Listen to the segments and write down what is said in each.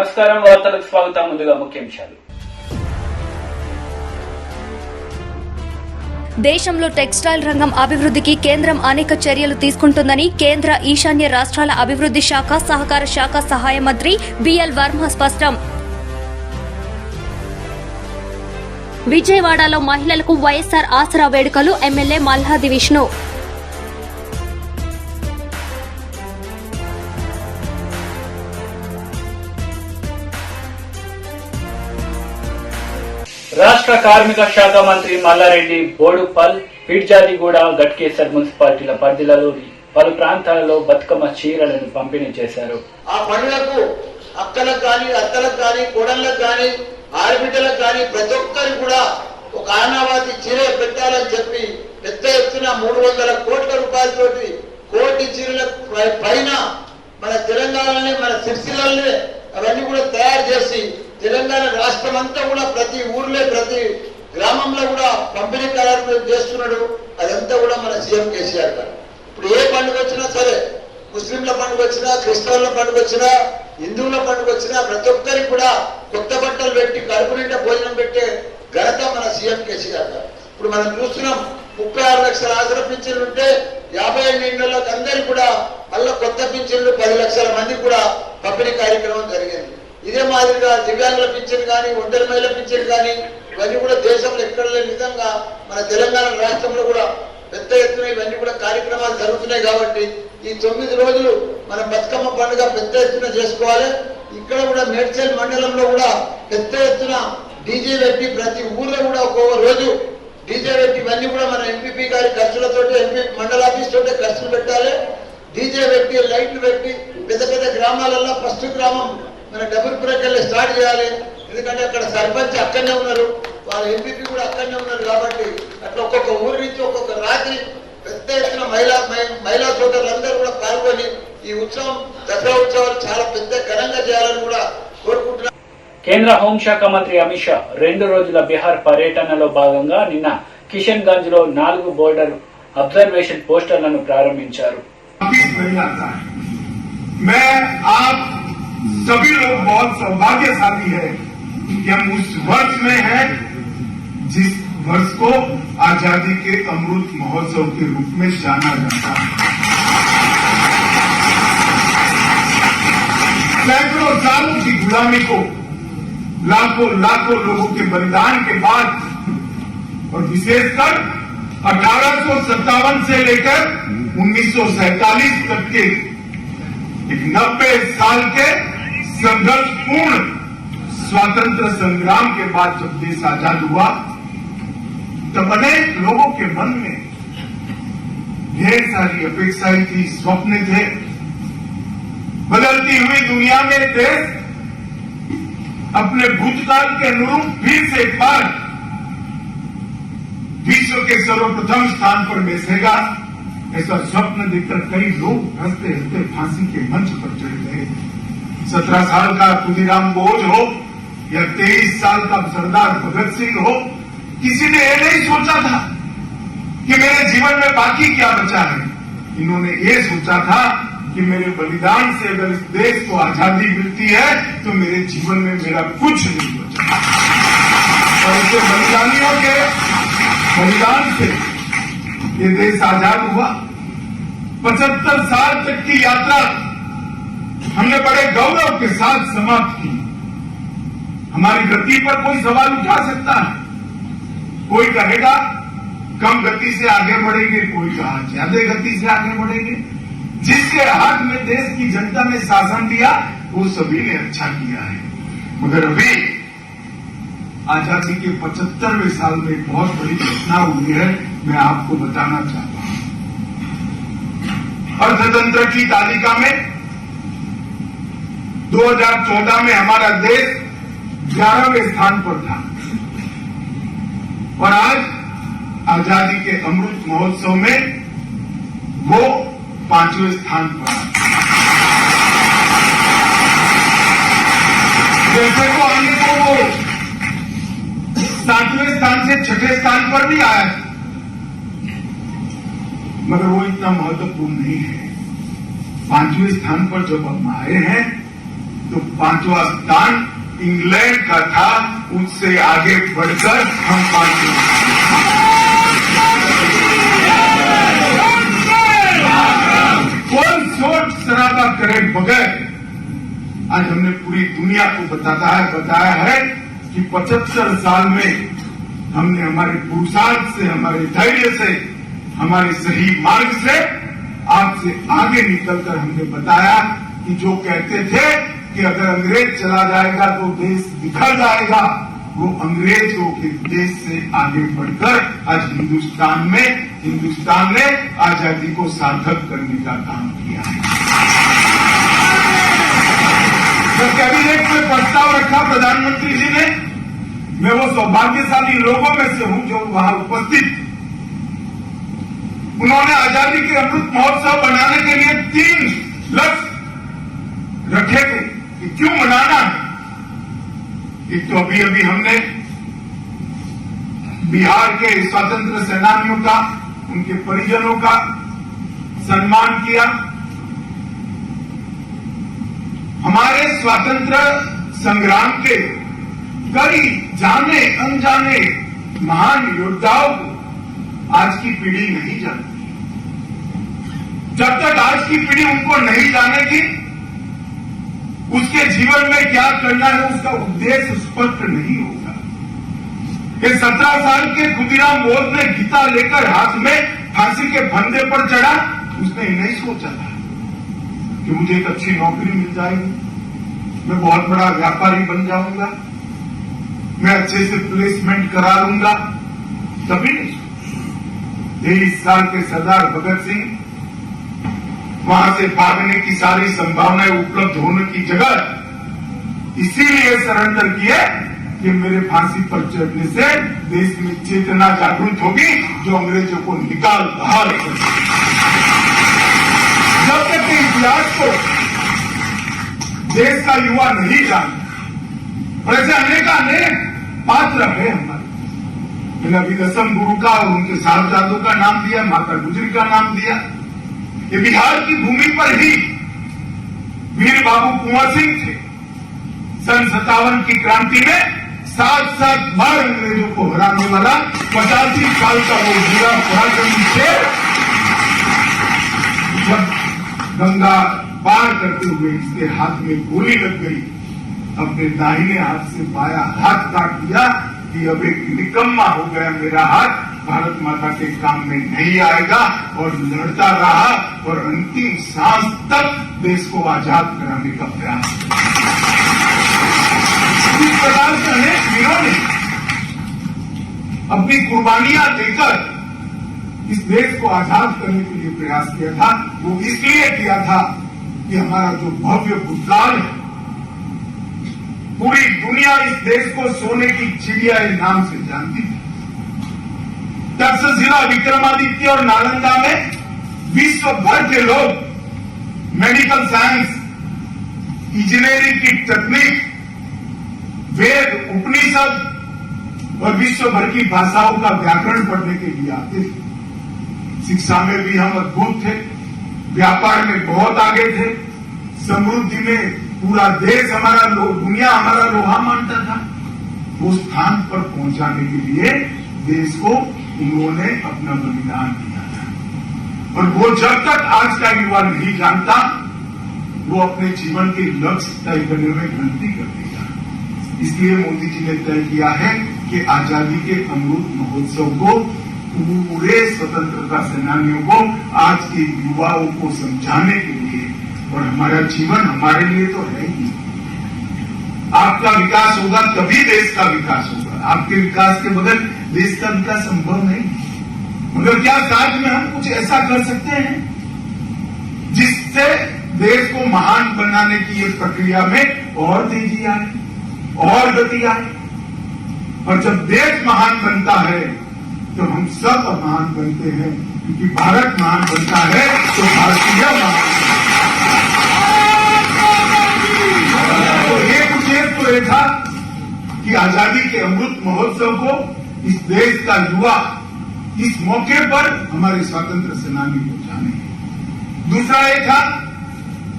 నమస్కారం వార్తలకు స్వాగతం. ముందుగా ముఖ్యాంశాలు. దేశంలో టెక్స్టైల్ రంగం అభివృద్ధికి కేంద్రం అనేక చర్యలు తీసుకుంటుందని కేంద్ర ఈశాన్య రాష్ట్రాల అభివృద్ధి శాఖ సహకార శాఖ సహాయ మంత్రి బిఎల్ వర్మ స్పష్టం. విజయవాడలో మహిళలకు వైఎస్సార్ ఆసరా వేడుకలు ఎమ్మెల్యే మల్లాది విష్ణు. రాష్ట్ర కార్మిక శాఖ మంత్రి మల్లారెడ్డి బోడుపల్, పిడ్జాదిగూడ, గట్కేసర్ మున్సిపాలిటీల పరిధిలోని పలు ప్రాంతాలలో బతుకమ్మ చీరలను పంపిణీ చేశారు. ఆ పండుగకు అక్కలకు కానీ, అత్తలకు కానీ, కోడళ్లకు కానీ, ఆడబిడ్డలకు కానీ ప్రతి ఒక్కరికి కూడా ఒక ఆనావాతి చీర పెట్టాలని చెప్పి పెద్ద ఎత్తున 300 కోట్ల రూపాయలతోటి కోటి చీరల పైన మన తెలంగాణని, మన సిరిసిల్లని అవన్నీ కూడా తయారు చేసి తెలంగాణ రాష్ట్రం అంతా కూడా ప్రతి ఊర్లో, ప్రతి గ్రామంలో కూడా పంపిణీ కార్యక్రమం చేస్తున్నాడు. అదంతా కూడా మన సీఎం కేసీఆర్ గారు. ఇప్పుడు ఏ పండుగ వచ్చినా సరే, ముస్లింల పండుగ వచ్చినా, క్రిస్టియన్ల పండుగ వచ్చినా, హిందువుల పండుగ వచ్చినా ప్రతి ఒక్కరికి కూడా కొత్త బట్టలు పెట్టి కడుపు నిండా భోజనం పెట్టే ఘనత మన సీఎం కేసీఆర్ గారు. ఇప్పుడు మనం చూస్తున్నాం, 36 లక్షల ఆసరా పింఛన్లు ఉంటే 52 ఏళ్లకు అందరికీ కూడా మళ్ళీ కొత్త పింఛన్లు 10 లక్షల మందికి కూడా పంపిణీ కార్యక్రమం జరిగింది. ఇదే మాదిరిగా దివ్యాంగుల పింఛన్ కానీ, ఒంటరి మహిళల పింఛన్ కానీ ఇవన్నీ కూడా దేశంలో ఎక్కడ లేని విధంగా మన తెలంగాణ రాష్ట్రంలో కూడా పెద్ద ఎత్తున ఇవన్నీ కూడా కార్యక్రమాలు జరుగుతున్నాయి. కాబట్టి ఈ 9 రోజులు మన బతుకమ్మ పండుగ పెద్ద ఎత్తున చేసుకోవాలి. ఇక్కడ కూడా మేడ్చల్ మండలంలో కూడా పెద్ద ఎత్తున డీజే పెట్టి ప్రతి ఊర్లో కూడా ఒక్కొక్క రోజు డీజే పెట్టి ఇవన్నీ కూడా మన ఎంపీపీ గారి ఖర్చులతోటి, ఎంపీ మండల ఆఫీస్ తోటే ఖర్చులు పెట్టాలి. డీజే పెట్టి, లైట్లు పెట్టి పెద్ద పెద్ద గ్రామాలలో ఫస్ట్ గ్రామం మన డబుల్పురకెళ్ళి స్టార్ట్ చేయాలి. ఎందుకంటే అక్కడ సర్పంచ్ అక్కడనే ఉన్నారు, వాళ్ళ ఎంపీపీ కూడా అక్కడనే ఉన్నారు. కాబట్టి అట్లా ఒక్కొక్క ఊరి నుంచి ఒక్కొక్క రాత్రి పెద్ద ఎత్తున మహిళా సోదరులందరూ కూడా పాల్గొని ఈ ఉత్సవం, దసరా ఉత్సవాలు చాలా పెద్ద ఘనంగా చేయాలని కూడా కోరుకుంటున్నారు. కేంద్ర హోంశాఖ మంత్రి అమిత్ షా 2 రోజుల బీహార్ పర్యటనలో భాగంగా నిన్న కిషన్ గంజ్ లో 4 బోర్డర్ అబ్జర్వేషన్ పోస్టర్లను ప్రారంభించారు. सभी लोग बहुत सौभाग्यशाली है कि हम उस वर्ष में हैं जिस वर्ष को आजादी के अमृत महोत्सव के रूप में जाना जाता है। सैकड़ों सालों की गुलामी को लाखों लोगों के बलिदान के बाद और विशेषकर 1857 से लेकर 1947 तक के 90 साल के संघर्षपूर्ण स्वातंत्र संग्राम के बाद जब देश आजाद हुआ, तब अनेक लोगों के मन में ढेर सारी अपेक्षाएं थी, स्वप्न थे। बदलती हुई दुनिया में देश अपने भूतकाल के अनुरूप फिर से एक बार विश्व के सर्वप्रथम स्थान पर बैठेगा, ऐसा स्वप्न देखकर कई लोग हंसते हंसते फांसी के मंच पर चढ़ गए। 17 साल का खुदीराम बोझ हो या 23 साल का सरदार भगत सिंह हो, किसी ने ये नहीं सोचा था कि मेरे जीवन में बाकी क्या बचा है। इन्होंने ये सोचा था कि मेरे बलिदान से अगर इस देश को आजादी मिलती है तो मेरे जीवन में मेरा कुछ नहीं बचा। और ऐसे बलिदानियों के बलिदान से ये देश आजाद हुआ। 75 साल तक की यात्रा हमने बड़े गौरव के साथ समाप्त की। हमारी गति पर कोई सवाल उठा सकता है, कोई कहेगा कम गति से आगे बढ़ेंगे, कोई कहा ज्यादा गति से आगे बढ़ेंगे। जिसके हाथ में देश की जनता ने शासन दिया वो सभी ने अच्छा किया है। मगर अभी आजादी के 75वें साल में एक बहुत बड़ी घटना हुई है, मैं आपको बताना चाहता हूं। अर्थतंत्र की तालिका में 2014 में हमारा देश 11वें स्थान पर था और आज आजादी के अमृत महोत्सव में वो 5वें स्थान पर। जैसे को आने को वो 7वें स्थान से 6ठे स्थान पर भी आया, मगर वो इतना महत्वपूर्ण नहीं है। 5वें स्थान पर जब हम आए हैं तो 5वां स्थान इंग्लैंड का था, उससे आगे बढ़कर हम 5वें। कोई सोच शराबा करे बगैर आज हमने पूरी दुनिया को बताया है कि 75 साल में हमने हमारे पुरुषार्थ से, हमारे धैर्य से, हमारे सही मार्ग से आपसे आगे निकलकर हमने बताया कि जो कहते थे कि अगर अंग्रेज चला जाएगा तो देश बिखर जाएगा, वो अंग्रेजों के देश से आगे बढ़कर आज हिंदुस्तान ने आजादी को सार्थक करने का काम किया है। जब कैबिनेट में प्रस्ताव रखा प्रधानमंत्री जी ने, मैं वो सौभाग्यशाली लोगों में से हूं जो वहां उपस्थित थे। उन्होंने आजादी के अमृत महोत्सव बनाने के लिए 3 लक्ष्य रखे थे कि क्यों मनाना है। एक तो अभी हमने बिहार के स्वतंत्र सेनानियों का, उनके परिजनों का सम्मान किया। हमारे स्वतंत्र संग्राम के कई जाने अनजाने महान योद्धाओं को आज की पीढ़ी नहीं जानती। जब तक आज की पीढ़ी उनको नहीं जानेगी, उसके जीवन में क्या करना है उसका उद्देश्य स्पष्ट नहीं होगा। ये 17 साल के खुदीराम बोस ने गीता लेकर हाथ में फांसी के फंदे पर चढ़ा, उसने नहीं सोचा था कि मुझे एक अच्छी नौकरी मिल जाएगी, मैं बहुत बड़ा व्यापारी बन जाऊंगा, मैं अच्छे से प्लेसमेंट करा लूंगा। तभी नहीं सोचा। 23 साल के सरदार भगत सिंह वहां से भागने की सारी संभावनाएं उपलब्ध होने की जगह इसीलिए सरेंडर किए कि मेरे फांसी पर चढ़ने से देश में चेतना जागृत होगी जो अंग्रेजों को निकाल बाहर कर। जब तक इतिहास को देश का युवा नहीं जानता, और ऐसे अनेक पात्र है हमारे। मैंने अभी दसम गुरु का और उनके साहबजादों का नाम दिया, माता गुजरी का नाम दिया। ये बिहार की भूमि पर ही वीर बाबू कुंवर सिंह थे। सन 57 की क्रांति में 7 बार अंग्रेजों को हराने वाला 85 साल का वो बुरा पराक्रमी थे। जब गंगा पार करते हुए इसके हाथ में गोली लग गई, अपने दाहिने हाथ से बाया हाथ काट दिया कि अब एक निकम्मा हो गया मेरा हाथ, भारत माता के काम में नहीं आएगा, और लड़ता रहा और अंतिम सांस तक देश को आजाद कराने का प्रयास किया। इस प्रकार से अनेक वीरों ने अपनी कुर्बानियां देकर इस देश को आजाद करने के लिए प्रयास किया था। वो इसलिए किया था कि हमारा जो भव्य भूतकाल है, पूरी दुनिया इस देश को सोने की चिड़िया के नाम से जानती थी। तक्षशिला, विक्रमादित्य और नालंदा में विश्व भर के लोग मेडिकल साइंस, इंजीनियरिंग की तकनीक, वेद, उपनिषद और विश्व भर की भाषाओं का व्याकरण पढ़ने के लिए आते थे। शिक्षा में भी हम अद्भुत थे, व्यापार में बहुत आगे थे, समृद्धि में पूरा देश हमारा, दुनिया हमारा लोहा मानता था। वो स्थान पर पहुंचाने के लिए देश को उन्होंने अपना बलिदान दिया था। और वो जब तक आज का युवा नहीं जानता, वो अपने जीवन के लक्ष्य तय करने में गलती कर देगा। इसलिए मोदी जी ने तय किया है कि आजादी के अमृत महोत्सव को पूरे स्वतंत्रता सेनानियों को, आज के युवाओं को समझाने के लिए, और हमारा जीवन हमारे लिए तो है ही। आपका विकास होगा तभी देश का विकास होगा। आपके विकास के बगैर देश का विकास संभव नहीं। मगर क्या साथ में हम कुछ ऐसा कर सकते हैं जिससे देश को महान बनाने की ये प्रक्रिया में और तेजी आए, और गति आए। और जब देश महान बनता है तो हम सब महान बनते हैं, क्योंकि भारत महान बनता है तो भारतीय महान। तो एक उद्देश्य तो यह था कि आजादी के अमृत महोत्सव को इस देश का युवा इस मौके पर हमारे स्वतंत्र सेनानी को जाने। दूसरा ये था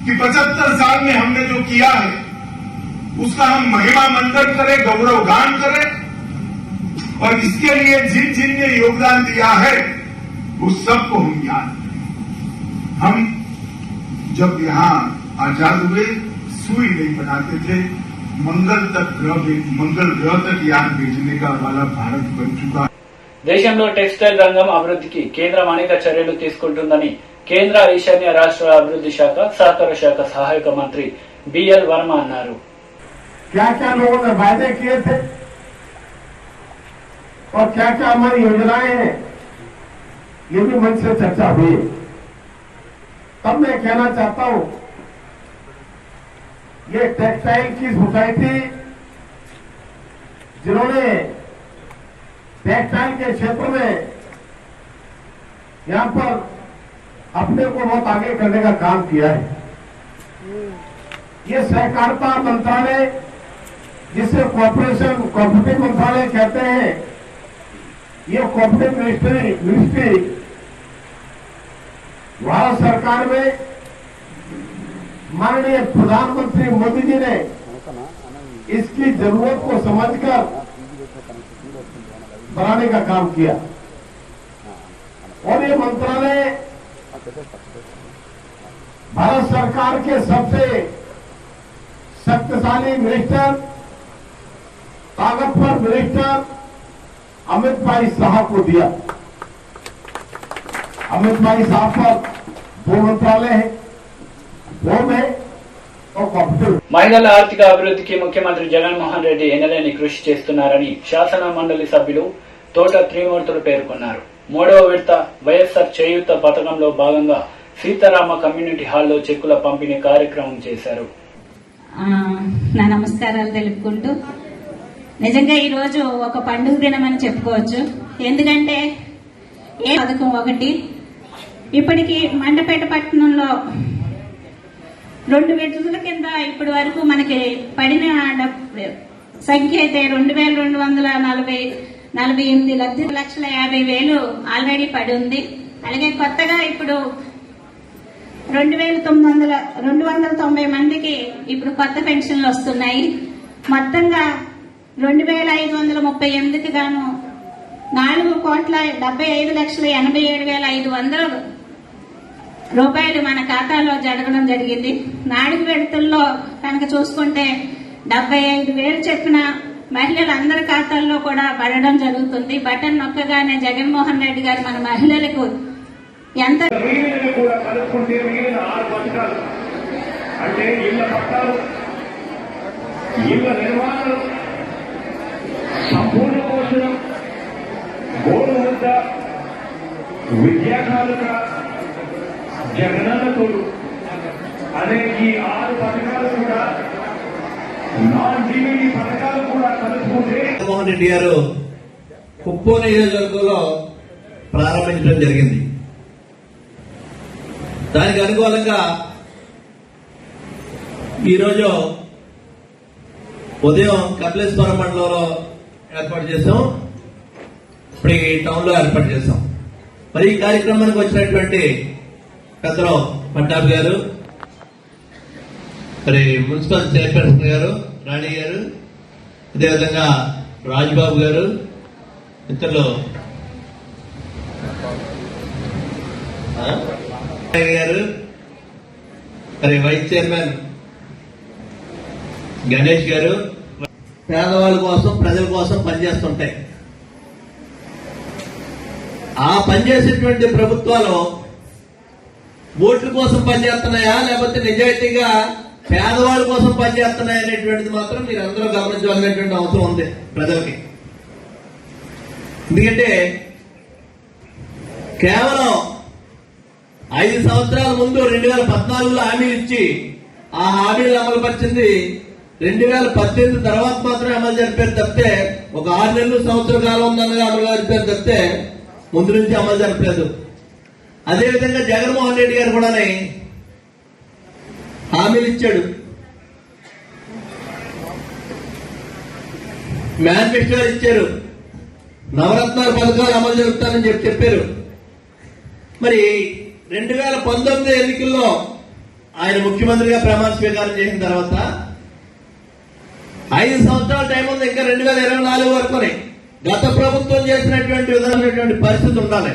कि 75 साल में हमने जो किया है उसका हम महिमा मंडन करें, गौरव गान करें और इसके लिए जिन जिन ने योगदान दिया है उस सबको हम याद करें। हम जब यहाँ आजाद हुए सुई नहीं बनाते थे, मंगल ग्रह तक यान भेजने का वाला भारत बन चुका है। దేశంలో టెక్స్టైల్ రంగం అభివృద్ధికి కేంద్రం అనేక చర్యలు తీసుకుంటుందని కేంద్ర ఈశాన్య రాష్ట్రాల అభివృద్ధి శాఖ సహకార శాఖ సహాయక మంత్రి బిఎల్ వర్మ అన్నారు. क्या क्या लोगों ने वायदे किए थे और क्या क्या हमारी योजनाएं हैं, ये भी मंच से चर्चा हुई। तब मैं कहना चाहता हूं, ये टेक्सटाइल की सोसाइटी जिन्होंने टेक्सटाइल के क्षेत्र में यहां पर अपने को बहुत आगे करने का काम किया है, ये सहकारिता मंत्रालय जिसे कोऑपरेटिव मंत्रालय कहते हैं, ये कोऑपरेटिव मिनिस्ट्री भारत सरकार में माननीय प्रधानमंत्री मोदी जी ने इसकी जरूरत को समझकर बनाने का काम किया और ये मंत्रालय भारत सरकार के सबसे शक्तिशाली मिनिस्टर, ताकतवर मिनिस्टर अमित भाई साहब को दिया। अमित भाई साहब पर दो मंत्रालय है, होम है और कॉर्पोरेटिव। మహిళల ఆర్థిక అభివృద్ధికి ముఖ్యమంత్రి జగన్మోహన్ రెడ్డి ఎనలేని కృషి చేస్తున్నారని శాసన మండలి సభ్యులు తోట త్రిమూర్తులు పేర్కొన్నారు. 3వ విడత వైఎస్ఆర్ చేయూత పథకంలో భాగంగా సీతారామ కమ్యూనిటీ హాల్లో చెక్కుల పంపిణీ కార్యక్రమం చేశారు. నా నమస్కారాలు తెలుపుకుంటూ, నిజంగా ఈరోజు ఒక పండుగ దినం అని చెప్పుకోవచ్చు. ఎందుకంటే ఏ పథకం ఒకటి ఇప్పటికి మండపేట పట్టణంలో 2 విడతల కింద ఇప్పటి వరకు మనకి పడిన సంఖ్య అయితే 2,248 1,50,000 ఆల్రెడీ పడి ఉంది. అలాగే కొత్తగా ఇప్పుడు 290 మందికి ఇప్పుడు కొత్త పెన్షన్లు వస్తున్నాయి. మొత్తంగా 2,538కి గాను 4,75,87,500 రూపాయలు మన ఖాతాలో జరగడం జరిగింది. 4 విడతల్లో కనుక చూసుకుంటే 75,000 చెప్పిన మహిళలందరి ఖాతాల్లో కూడా పడడం జరుగుతుంది. బటన్ నొక్కగానే జగన్మోహన్ రెడ్డి గారు మన మహిళలకు ఎంత కూడా కలుపుకుంటే మిగిలిన 6 పథకాలు అంటే ఇళ్ల పట్టాలు, ఇళ్ల నిర్మాణాలు, సంపూర్ణ పోషణం, గోడు ముద్ద, విద్యాకాలుక, జగనన్న తోడు అనే ఈ 6 పథకాలు కూడా నాన్ డివిడి పథకాలు కూడా కలుపుకుంటే జగన్మోహన్ రెడ్డి గారు కుప్పం నియోజకవర్గంలో ప్రారంభించడం జరిగింది. దానికి అనుకూలంగా ఈరోజు ఉదయం కపిలేశ్వరం మండలంలో ఏర్పాటు చేశాం, ఇప్పుడు ఈ టౌన్ లో ఏర్పాటు చేశాం. మరి ఈ కార్యక్రమానికి వచ్చినటువంటి పెద్దలు పట్టాభి గారు, మరి మున్సిపల్ చైర్పర్సన్ గారు రాణి గారు, అదేవిధంగా రాజబాబు గారు, ఇతరులు గారు, మరి వైస్ చైర్మన్ గణేష్ గారు పేదవాళ్ళ కోసం ప్రజల కోసం పనిచేస్తుంటాయి. ఆ పనిచేసేటువంటి ప్రభుత్వాలు ఓట్ల కోసం పనిచేస్తున్నాయా లేకపోతే నిజాయితీగా పేదవాళ్ళ కోసం పనిచేస్తున్నాయా అనేటువంటిది మాత్రం మీరు అందరూ గమనించవలసినటువంటి అవసరం ఉంది ప్రజలకి. ఎందుకంటే కేవలం 5 సంవత్సరాల ముందు 2014లో హామీలు ఇచ్చి ఆ హామీలు అమలు పరిచింది 2018 తర్వాత మాత్రమే అమలు జరిపారు తప్పితే, ఒక 6 నెలలు సంవత్సర కాలం ఉందన్నగా అమలు జరిపారు తప్పితే ముందు నుంచి అమలు జరపలేదు. అదేవిధంగా జగన్మోహన్ రెడ్డి గారు కూడా హామీలు ఇచ్చాడు, మేనిఫెస్టోలు ఇచ్చారు, నవరత్నాల పథకాలు అమలు జరుపుతానని చెప్పారు. మరి 2019 ఎన్నికల్లో ఆయన ముఖ్యమంత్రిగా ప్రమాణ స్వీకారం చేసిన తర్వాత 5 సంవత్సరాల టైం ఉంది, ఇంకా 2024 వరకునే గత ప్రభుత్వం చేసినటువంటి విధమైనటువంటి పరిస్థితి ఉండాలి.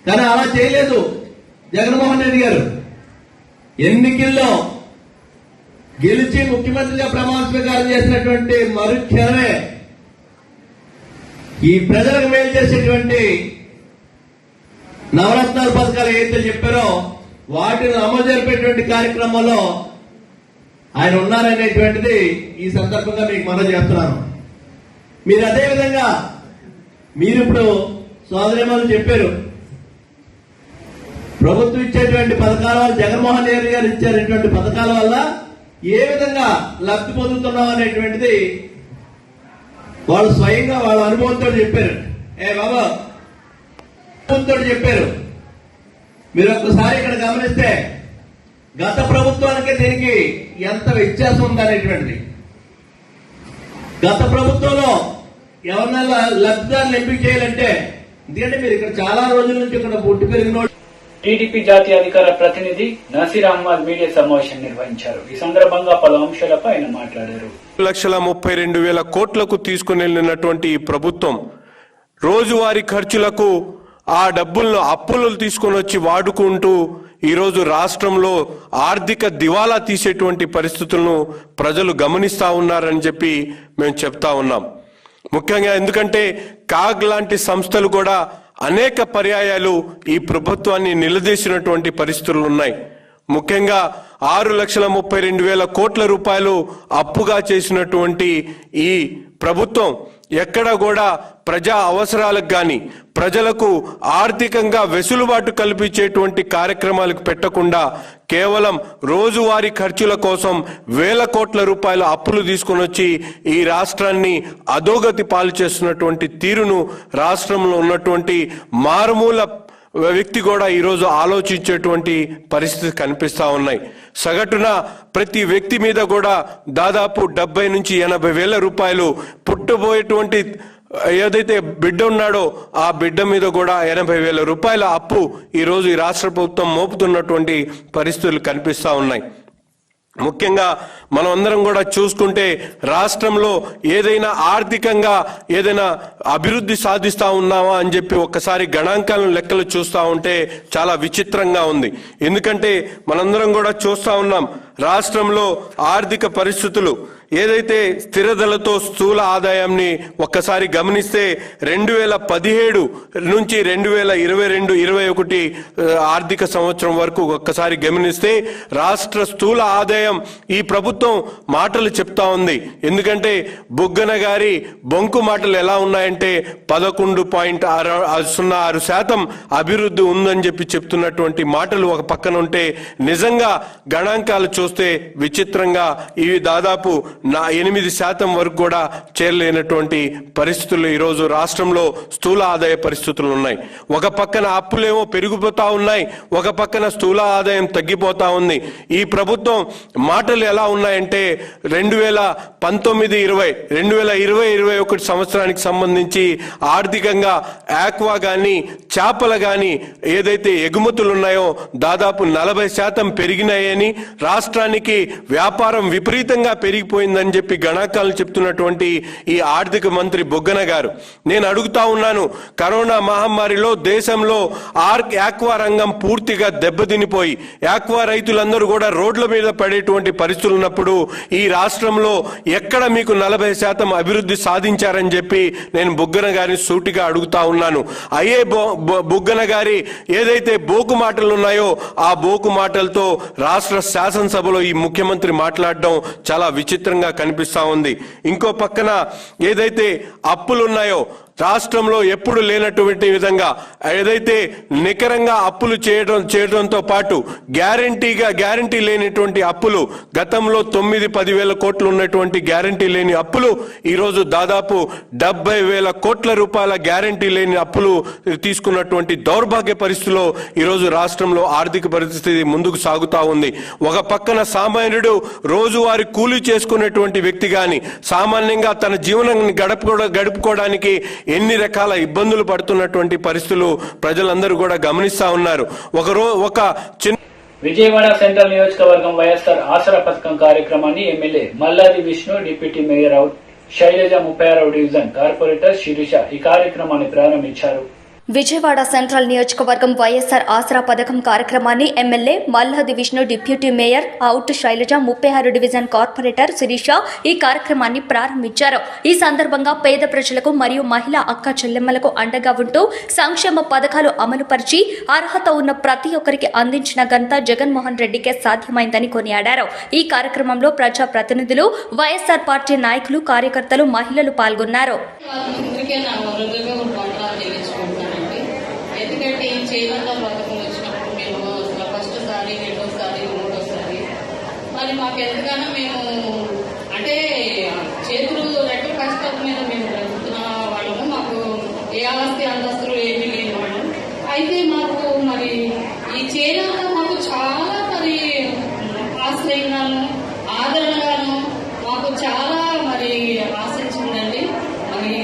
కానీ అలా చేయలేదు జగన్మోహన్ రెడ్డి గారు. ఎన్నికల్లో గెలిచి ముఖ్యమంత్రిగా ప్రమాణ స్వీకారం చేసినటువంటి మరుక్షణమే ఈ ప్రజలకు మేలు చేసేటువంటి నవరత్నాల పథకాలు ఏదైతే చెప్పారో వాటిని అమలు జరిపేటువంటి కార్యక్రమంలో ఆయన ఉన్నారనేటువంటిది ఈ సందర్భంగా మీకు మనవి చేస్తున్నాను. మీరు అదేవిధంగా మీరు ఇప్పుడు సోదరిమణులు చెప్పారు, ప్రభుత్వం ఇచ్చేటువంటి పథకాల వల్ల, జగన్మోహన్ రెడ్డి గారు ఇచ్చేటువంటి పథకాల వల్ల ఏ విధంగా లబ్ధి పొందుతున్నాం అనేటువంటిది వాళ్ళు స్వయంగా వాళ్ళ అనుభవంతో చెప్పారు. బాబా అనుభవంతో చెప్పారు. మీరు ఒక్కసారి ఇక్కడ గమనిస్తే గత ప్రభుత్వానికి దీనికి ఎంత వ్యత్యాసం ఉందనేటువంటిది. గత ప్రభుత్వంలో ఎవరినైనా లబ్ధిదారులు ఎంపిక చేయాలంటే, ఎందుకంటే మీరు ఇక్కడ చాలా రోజుల నుంచి ఇక్కడ పుట్టి పెరిగిన టీడీపీ జాతీయ అధికార ప్రతినిధి నసీర్ అహ్మద్ మీడియా సమావేశం నిర్వహించారు. ఈ సందర్భంగా పలు అంశాలపై ఆయన మాట్లాడారు. 1,32,000 కోట్లకు తీసుకుని వెళ్ళినటువంటి ఈ ప్రభుత్వం రోజువారీ ఖర్చులకు ఆ డబ్బులను అప్పులు తీసుకొని వచ్చి వాడుకుంటూ ఈరోజు రాష్ట్రంలో ఆర్థిక దివాలా తీసేటువంటి పరిస్థితులను ప్రజలు గమనిస్తా ఉన్నారని చెప్పి మేము చెప్తా ఉన్నాం. ముఖ్యంగా ఎందుకంటే కాగ్ లాంటి సంస్థలు కూడా అనేక పర్యాయాలు ఈ ప్రభుత్వాన్ని నిలదీసినటువంటి పరిస్థితులు ఉన్నాయి. ముఖ్యంగా 6,32,000 కోట్ల రూపాయలు అప్పుగా చేసినటువంటి ఈ ప్రభుత్వం ఎక్కడ కూడా ప్రజా అవసరాలకు గాని ప్రజలకు ఆర్థికంగా వెసులుబాటు కల్పించేటువంటి కార్యక్రమాలకు పెట్టకుండా కేవలం రోజువారీ ఖర్చుల కోసం 1,000 కోట్ల రూపాయల అప్పులు తీసుకొని వచ్చి ఈ రాష్ట్రాన్ని అధోగతి పాలు చేస్తున్నటువంటి తీరును రాష్ట్రంలో ఉన్నటువంటి మారుమూల వ్యక్తి కూడా ఈరోజు ఆలోచించేటువంటి పరిస్థితి కనిపిస్తా ఉన్నాయి. సగటున ప్రతి వ్యక్తి మీద కూడా దాదాపు 70 నుంచి 80 వేల రూపాయలు పుట్టబోయేటువంటి ఏదైతే బిడ్డ ఉన్నాడో ఆ బిడ్డ మీద కూడా 80 వేల రూపాయల అప్పు ఈరోజు ఈ రాష్ట్ర ప్రభుత్వం మోపుతున్నటువంటి పరిస్థితులు కనిపిస్తా ఉన్నాయి. ముఖ్యంగా మనం అందరం కూడా చూసుకుంటే రాష్ట్రంలో ఏదైనా ఆర్థికంగా ఏదైనా అభివృద్ధి సాధిస్తా ఉన్నామా అని చెప్పి ఒక్కసారి గణాంకాలను లెక్కలు చూస్తా ఉంటే చాలా విచిత్రంగా ఉంది. ఎందుకంటే మనందరం కూడా చూస్తా ఉన్నాం రాష్ట్రంలో ఆర్థిక పరిస్థితులు ఏదైతే స్థిరతలతో స్థూల ఆదాయాన్ని ఒక్కసారి గమనిస్తే 2017 నుంచి 2022-21 ఆర్థిక సంవత్సరం వరకు ఒక్కసారి గమనిస్తే రాష్ట్ర స్థూల ఆదాయం ఈ ప్రభుత్వం మాటలు చెప్తా ఉంది. ఎందుకంటే బుగ్గన గారి బొంకు మాటలు ఎలా ఉన్నాయంటే 11.06% అభివృద్ధి ఉందని చెప్పి చెప్తున్నటువంటి మాటలు ఒక పక్కన ఉంటే నిజంగా గణాంకాలు చూస్తే విచిత్రంగా ఇవి దాదాపు 8% వరకు కూడా చేరలేనటువంటి పరిస్థితులు ఈరోజు రాష్ట్రంలో స్థూల ఆదాయ పరిస్థితులు ఉన్నాయి. ఒక పక్కన అప్పులేమో పెరిగిపోతా ఉన్నాయి, ఒక పక్కన స్థూల ఆదాయం తగ్గిపోతా ఉంది. ఈ ప్రభుత్వం మాటలు ఎలా ఉన్నాయంటే 2019-20 2020-21 సంవత్సరానికి సంబంధించి ఆర్థికంగా ఆక్వా గాని చేపలు గాని ఏదైతే ఎగుమతులు ఉన్నాయో దాదాపు 40% పెరిగినాయని, రాష్ట్రానికి వ్యాపారం విపరీతంగా పెరిగిపోయిందని చెప్పి గణాంకాలు చెప్తున్నటువంటి ఈ ఆర్థిక మంత్రి బుగ్గన గారు, నేను అడుగుతా ఉన్నాను, కరోనా మహమ్మారిలో దేశంలో ఆక్వా రంగం పూర్తిగా దెబ్బతినిపోయి ఆక్వా రైతులందరూ కూడా రోడ్ల మీద పడేటువంటి పరిస్థితులు ఉన్నప్పుడు ఈ రాష్ట్రంలో ఎక్కడ మీకు 40% అభివృద్ధి సాధించారని చెప్పి నేను బుగ్గన గారిని సూటిగా అడుగుతా ఉన్నాను. అయ్యే బుగ్గన గారి ఏదైతే బోకు మాటలు ఉన్నాయో ఆ బోకు మాటలతో రాష్ట్ర శాసనసభలో ఈ ముఖ్యమంత్రి మాట్లాడడం చాలా విచిత్రంగా కనిపిస్తా ఉంది. ఇంకో పక్కన ఏదైతే అప్పులున్నాయో రాష్ట్రంలో ఎప్పుడు లేనటువంటి విధంగా ఏదైతే నికరంగా అప్పులు చేయడంతో పాటు గ్యారంటీ లేనిటువంటి అప్పులు గతంలో 9-10 వేల కోట్లు ఉన్నటువంటి గ్యారంటీ లేని అప్పులు ఈరోజు దాదాపు 70,000 కోట్ల రూపాయల గ్యారంటీ లేని అప్పులు తీసుకున్నటువంటి దౌర్భాగ్య పరిస్థితిలో ఈరోజు రాష్ట్రంలో ఆర్థిక పరిస్థితి ముందుకు సాగుతా ఉంది. ఒక పక్కన సామాన్యుడు రోజువారీ కూలీ చేసుకునేటువంటి వ్యక్తి గాని సామాన్యంగా తన జీవనాన్ని గడుపుకోవడానికి ఎన్ని రకాల ఇబ్బందులు పడుతున్నటువంటి పరిస్థితులు ప్రజలందరూ కూడా గమనిస్తా ఉన్నారు. ఒక చిన్న విజయవాడ సెంట్రల్ నియోజకవర్గం వైఎస్ఆర్ ఆసరా పథకం కార్యక్రమాన్ని MLA Malladi Vishnu, deputy mayor Sailaja, 36వ డివిజన్ కార్పొరేటర్ శిరీష ఈ కార్యక్రమాన్ని ప్రారంభించారు. విజయవాడ సెంట్రల్ నియోజకవర్గం వైఎస్ఆర్ ఆసరా పథకం కార్యక్రమాన్ని MLA Malladi Vishnu, deputy mayor Sailaja, 36 division corporator Sirisha ఈ కార్యక్రమాన్ని ప్రారంభించారు. ఈ సందర్భంగా పేద ప్రజలకు మరియు మహిళా అక్క చెల్లెమ్మలకు అండగా ఉంటూ సంక్షేమ పథకాలు అమలుపరిచి అర్హత ఉన్న ప్రతి ఒక్కరికి అందించిన ఘనత జగన్మోహన్ రెడ్డికే సాధ్యమైందని కొనియాడారు. ఈ కార్యక్రమంలో ప్రజా ప్రతినిధులు, వైఎస్ఆర్ పార్టీ నాయకులు, కార్యకర్తలు, మహిళలు పాల్గొన్నారు. ఎందుకంటే ఈ చేనేత పథకం వచ్చినప్పుడు మేము ఫస్ట్ సారి, రెండోసారి, మూడోసారి మరి మాకు ఎంతగానో మేము అంటే చేతులు రెక్కల కష్టం మీద మేము బ్రతుకుతున్న వాళ్ళము. మాకు ఏ ఆస్తి అంతస్తులు ఏమీ లేని వాళ్ళం. అయితే మాకు మరి ఈ చేనేత మాకు చాలా మరి ఆశ్రయంగాను, ఆదరణగాను మాకు చాలా మరి ఆశించిందండి. మరి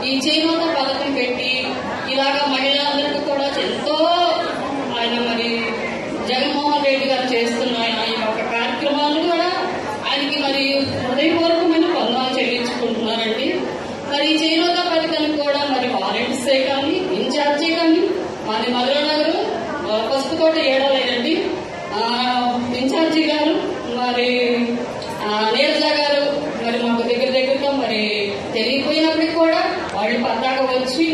ఈ చేనేత పథకం పెట్టి ఇలాగా మహిళలందరికీ కూడా ఎంతో ఆయన మరి జగన్మోహన్ రెడ్డి గారు చేస్తున్న ఈ యొక్క కార్యక్రమాలు కూడా ఆయనకి మరి హృదయపూర్వకమైన వందనాలు చెల్లించుకుంటున్నారండి. మరి ఈ చేనేత పథకానికి కూడా మరి వాలంటీర్సే కానీ, ఇన్ఛార్జే కానీ, మరి మధురానగర్ పసుపుతోట ఏడలేదండి ఇన్ఛార్జి గారు, మరి నీరజ గారు మరి మాకు దగ్గరగా మరి తెలియపోయినప్పటికీ కూడా వాళ్ళు పద్దాక వచ్చి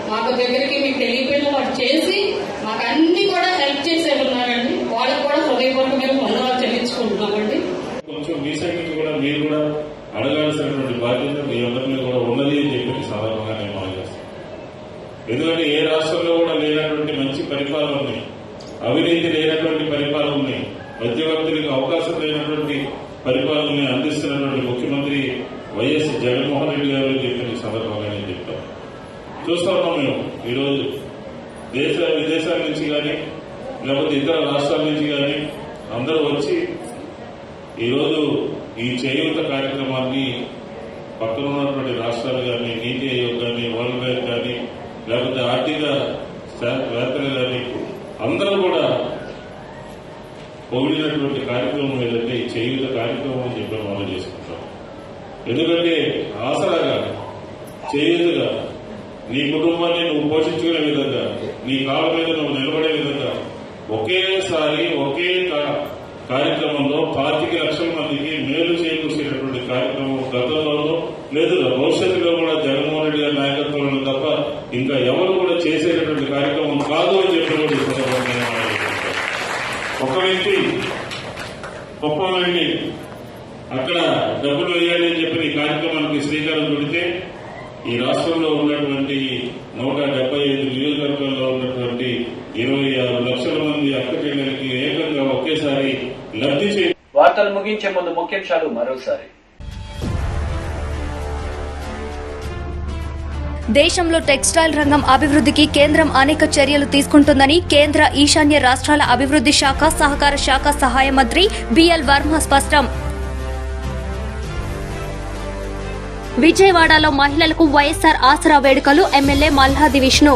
మాకు దగ్గరికి మీకు తెలియపోయిన వాళ్ళు చేసి మాకు అన్ని కూడా హెల్ప్ చేసే ఉన్నారండి. వాళ్ళకు కూడా హృదయపూర్వకమైన వందనాలు చెల్లించుకుంటున్నామండి. కొంచెం మీ సైడ్ నుంచి కూడా మీరు కూడా అడగాల్సినటువంటి బాధ్యత మీ అందరినీ కూడా ఉన్నది అని చెప్పి సాధారణంగా నేను మనం చేస్తాను. ఎందుకంటే ఏ రాష్ట్రంలో కూడా లేనటువంటి మంచి పరిపాలన ఉంది, అవినీతి లేనటువంటి పరిపాలన ఉంది, మధ్యవర్తులకు అవకాశం లేనటువంటి పరిపాలనని అందిస్తున్నటువంటి ముఖ్యమంత్రి వైఎస్ జగన్మోహన్ రెడ్డి గారు అని చెప్పిన సందర్భంగా నేను చెప్తాను. చూస్తా ఉన్నాం మేము ఈరోజు విదేశాల నుంచి కానీ లేకపోతే ఇతర రాష్ట్రాల నుంచి కానీ అందరూ వచ్చి ఈరోజు ఈ చేయూత కార్యక్రమాన్ని పక్కన ఉన్నటువంటి రాష్ట్రాలు కానీ, నీతి ఆయోగ్ కానీ, వరల్డ్ బ్యాంక్ కానీ, లేకపోతే ఆర్థిక వేత్తలు కానీ అందరూ కూడా పొగిడినటువంటి కార్యక్రమం ఏదంటే ఈ చేయూత కార్యక్రమం అని చెప్పి మనం చేసుకుంటాం. ఎందుకంటే ఆసరాగా, చేయూతగా నీ కుటుంబాన్ని నువ్వు పోషించుకునే విధంగా, నీ కాళ్ళ మీద నువ్వు నిలబడే విధంగా ఒకేసారి ఒకే కార్యక్రమంలో 25 లక్షల మందికి మేలు చేకూర్చేటటువంటి కార్యక్రమం గతంలోనూ లేదు, భవిష్యత్తులో కూడా జగన్మోహన్ రెడ్డి గారి నాయకత్వంలో తప్ప ఇంకా ఎవరు కూడా చేసేటటువంటి కార్యక్రమం కాదు అని చెప్పినటువంటి సందర్భంగా ఒక వ్యక్తి గొప్ప వెళ్ళి అక్కడ డబ్బులు వేయాలి అని చెప్పి ఈ కార్యక్రమానికి శ్రీకారం చుడితే ఈ రాష్ట్రంలో ఉన్నటువంటి 175 నియోజకవర్గాల్లో ఉన్నటువంటి 26 లక్షల మంది అక్కచెల్లెలకి ఏకంగా ఒకేసారి లబ్ధి చేయాలి. వార్తలు ముగించే ముందు ముఖ్యాంశాలు మరోసారి. దేశంలో టెక్స్టైల్ రంగం అభివృద్ధికి కేంద్రం అనేక చర్యలు తీసుకుంటుందని కేంద్ర ఈశాన్య రాష్ట్రాల అభివృద్ధి శాఖ, సహకార శాఖ సహాయ మంత్రి బిఎల్ వర్మ స్పష్టం. విజయవాడలో మహిళలకు వైఎస్ఆర్ ఆసరా వేడుకలు, ఎమ్మెల్యే మల్లాది విష్ణు.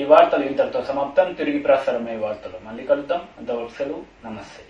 ఈ వార్తలు ఇంతటితో సమాప్తం. తిరిగి ప్రసారమయ్యే వార్తలు మళ్ళీ కలుద్దాం. అంతవరకు సెలవు. నమస్తే.